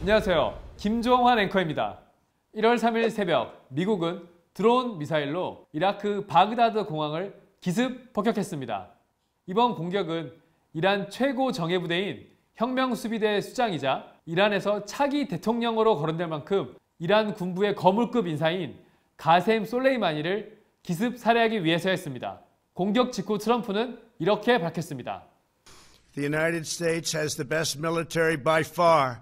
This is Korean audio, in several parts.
안녕하세요. 김종환 앵커입니다. 1월 3일 새벽 미국은 드론 미사일로 이라크 바그다드 공항을 기습 폭격했습니다. 이번 공격은 이란 최고 정예부대인 혁명수비대 수장이자 이란에서 차기 대통령으로 거론될 만큼 이란 군부의 거물급 인사인 가셈 솔레이마니를 기습 살해하기 위해서였습니다. 공격 직후 트럼프는 이렇게 밝혔습니다. The United States has the best military by far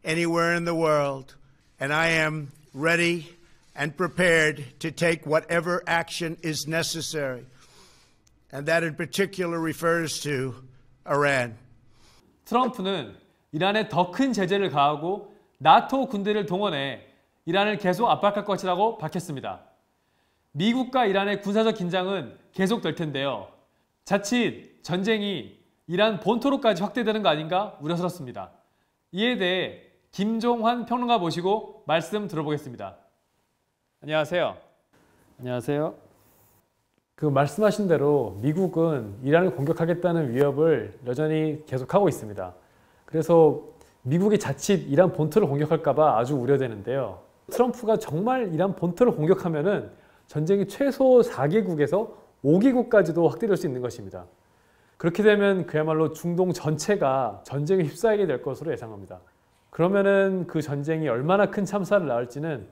anywhere in the world, and I am ready and prepared to take whatever action is necessary. And that in particular refers to Iran. 트럼프는 이란에 더 큰 제재를 가하고 나토 군대를 동원해 이란을 계속 압박할 것이라고 밝혔습니다. 미국과 이란의 군사적 긴장은 계속될 텐데요. 자칫 전쟁이 이란 본토로까지 확대되는 거 아닌가 우려스럽습니다. 이에 대해 김종환 평론가 모시고 말씀 들어보겠습니다. 안녕하세요. 안녕하세요. 말씀하신 대로 미국은 이란을 공격하겠다는 위협을 여전히 계속하고 있습니다. 그래서 미국이 자칫 이란 본토를 공격할까 봐 아주 우려되는데요. 트럼프가 정말 이란 본토를 공격하면은 전쟁이 최소 4개국에서 5개국까지도 확대될 수 있는 것입니다. 그렇게 되면 그야말로 중동 전체가 전쟁에 휩싸이게 될 것으로 예상합니다. 그러면은 그 전쟁이 얼마나 큰 참사를 낳을지는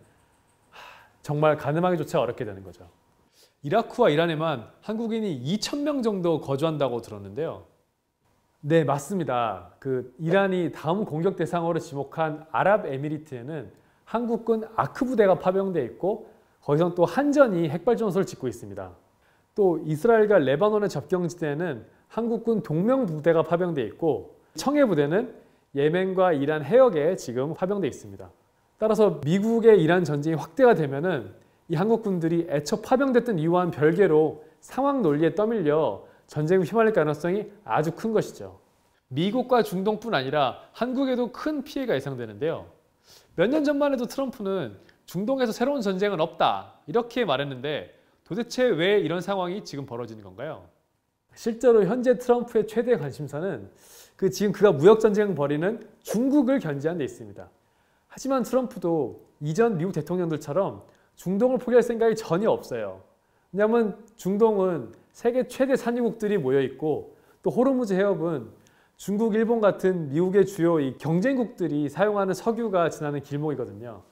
정말 가늠하기조차 어렵게 되는 거죠. 이라크와 이란에만 한국인이 2,000명 정도 거주한다고 들었는데요. 네, 맞습니다. 이란이 다음 공격 대상으로 지목한 아랍에미리트에는 한국군 아크 부대가 파병돼 있고 거기선 또 한전이 핵발전소를 짓고 있습니다. 또 이스라엘과 레바논의 접경지대에는 한국군 동명 부대가 파병돼 있고 청해 부대는 예멘과 이란 해역에 지금 파병돼 있습니다. 따라서 미국의 이란 전쟁이 확대가 되면은 이 한국군들이 애초 파병됐던 이유와는 별개로 상황 논리에 떠밀려 전쟁에 휘말릴 가능성이 아주 큰 것이죠. 미국과 중동뿐 아니라 한국에도 큰 피해가 예상되는데요. 몇 년 전만 해도 트럼프는 중동에서 새로운 전쟁은 없다 이렇게 말했는데 도대체 왜 이런 상황이 지금 벌어지는 건가요? 실제로 현재 트럼프의 최대 관심사는 지금 그가 무역전쟁을 벌이는 중국을 견제하는 데 있습니다. 하지만 트럼프도 이전 미국 대통령들처럼 중동을 포기할 생각이 전혀 없어요. 왜냐하면 중동은 세계 최대 산유국들이 모여있고 또 호르무즈 해협은 중국, 일본 같은 미국의 주요 경쟁국들이 사용하는 석유가 지나는 길목이거든요.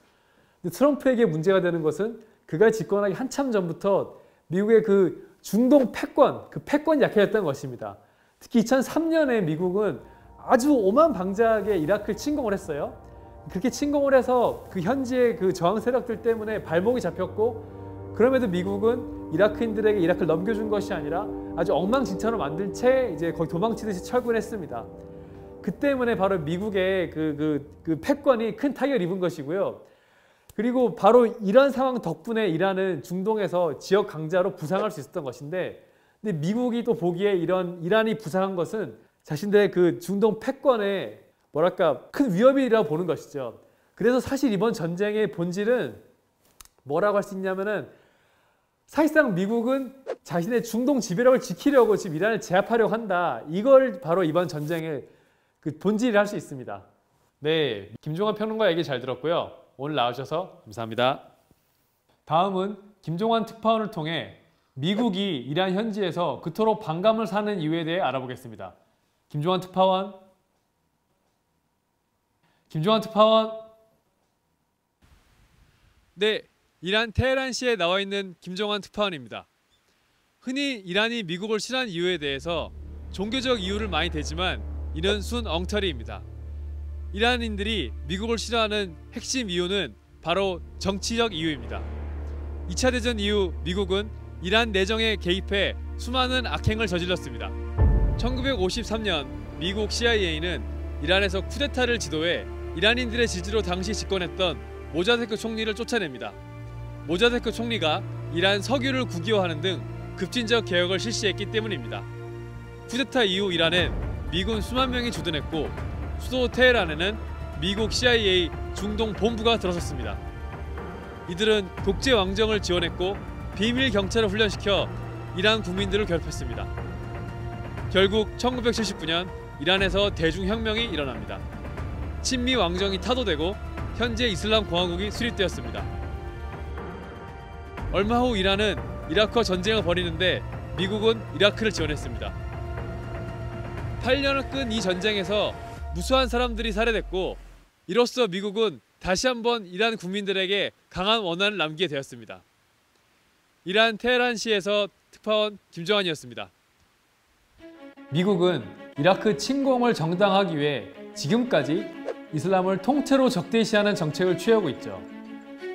근데 트럼프에게 문제가 되는 것은 그가 집권하기 한참 전부터 미국의 중동 패권, 패권이 약해졌다는 것입니다. 특히 2003년에 미국은 아주 오만방자하게 이라크를 침공을 했어요. 그렇게 침공을 해서 현지의 저항 세력들 때문에 발목이 잡혔고 그럼에도 미국은 이라크인들에게 이라크를 넘겨준 것이 아니라 아주 엉망진창으로 만든 채 이제 거의 도망치듯이 철군했습니다. 그 때문에 바로 미국의 패권이 큰 타격을 입은 것이고요. 그리고 바로 이런 상황 덕분에 이란은 중동에서 지역 강자로 부상할 수 있었던 것인데 근데 미국이 또 보기에 이란이 부상한 것은 자신들의 중동 패권에 큰 위협이라고 보는 것이죠. 그래서 사실 이번 전쟁의 본질은 뭐라고 할 수 있냐면은 사실상 미국은 자신의 중동 지배력을 지키려고 지금 이란을 제압하려고 한다. 이걸 바로 이번 전쟁의 본질이라 할 수 있습니다. 네, 김종환 평론가 얘기 잘 들었고요. 오늘 나와주셔서 감사합니다. 다음은 김종환 특파원을 통해 미국이 이란 현지에서 그토록 반감을 사는 이유에 대해 알아보겠습니다. 김종환 특파원. 네, 이란 테헤란시에 나와 있는 김종환 특파원입니다. 흔히 이란이 미국을 싫어하는 이유에 대해서 종교적 이유를 많이 대지만 이는 순 엉터리입니다. 이란인들이 미국을 싫어하는 핵심 이유는 바로 정치적 이유입니다. 2차 대전 이후 미국은 이란 내정에 개입해 수많은 악행을 저질렀습니다. 1953년 미국 CIA는 이란에서 쿠데타를 지도해 이란인들의 지지로 당시 집권했던 모자데크 총리를 쫓아냅니다. 모자데크 총리가 이란 석유를 국유화하는 등 급진적 개혁을 실시했기 때문입니다. 쿠데타 이후 이란엔 미군 수만 명이 주둔했고 수도 테헤란에는 미국 CIA 중동 본부가 들어섰습니다. 이들은 독재 왕정을 지원했고 비밀 경찰을 훈련시켜 이란 국민들을 괴롭혔습니다. 결국 1979년 이란에서 대중혁명이 일어납니다. 친미 왕정이 타도되고 현재 이슬람 공화국이 수립되었습니다. 얼마 후 이란은 이라크와 전쟁을 벌이는데 미국은 이라크를 지원했습니다. 8년을 끈 이 전쟁에서 무수한 사람들이 살해됐고 이로써 미국은 다시 한번 이란 국민들에게 강한 원한을 남기게 되었습니다. 이란 테헤란시에서 특파원 김정환이었습니다. 미국은 이라크 침공을 정당화하기 위해 지금까지 이슬람을 통째로 적대시하는 정책을 취하고 있죠.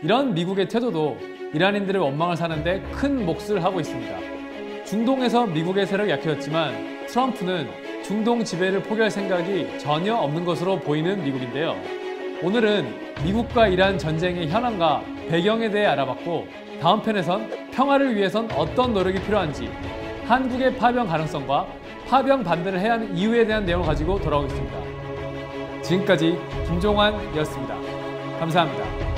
이런 미국의 태도도 이란인들의 원망을 사는데 큰 몫을 하고 있습니다. 중동에서 미국의 세력이 약해졌지만 트럼프는 중동 지배를 포기할 생각이 전혀 없는 것으로 보이는 미국인데요. 오늘은 미국과 이란 전쟁의 현황과 배경에 대해 알아봤고 다음 편에선 평화를 위해선 어떤 노력이 필요한지 한국의 파병 가능성과 파병 반대를 해야 하는 이유에 대한 내용을 가지고 돌아오겠습니다. 지금까지 김종환이었습니다. 감사합니다.